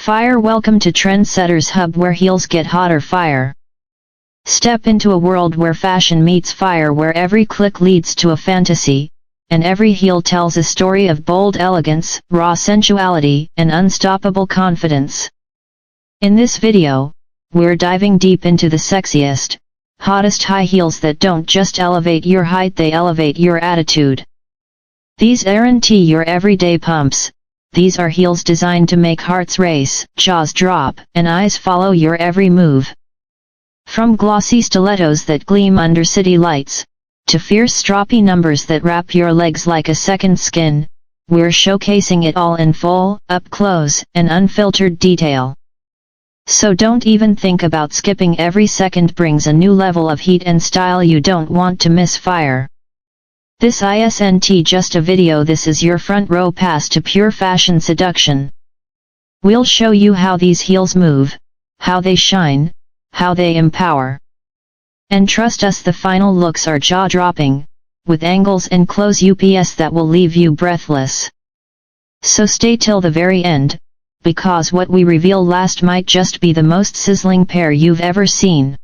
Fire. Welcome to Trendsetters Hub, where heels get hotter fire. Step into a world where fashion meets fire, where every click leads to a fantasy, and every heel tells a story of bold elegance, raw sensuality, and unstoppable confidence. In this video, we're diving deep into the sexiest, hottest high heels that don't just elevate your height, they elevate your attitude. These aren't your everyday pumps. These are heels designed to make hearts race, jaws drop, and eyes follow your every move. From glossy stilettos that gleam under city lights, to fierce stroppy numbers that wrap your legs like a second skin, we're showcasing it all in full, up-close, and unfiltered detail. So don't even think about skipping. Every second brings a new level of heat and style you don't want to miss. Fire. This isn't just a video, this is your front row pass to pure fashion seduction. We'll show you how these heels move, how they shine, how they empower. And trust us, the final looks are jaw-dropping, with angles and close-ups that will leave you breathless. So stay till the very end, because what we reveal last might just be the most sizzling pair you've ever seen.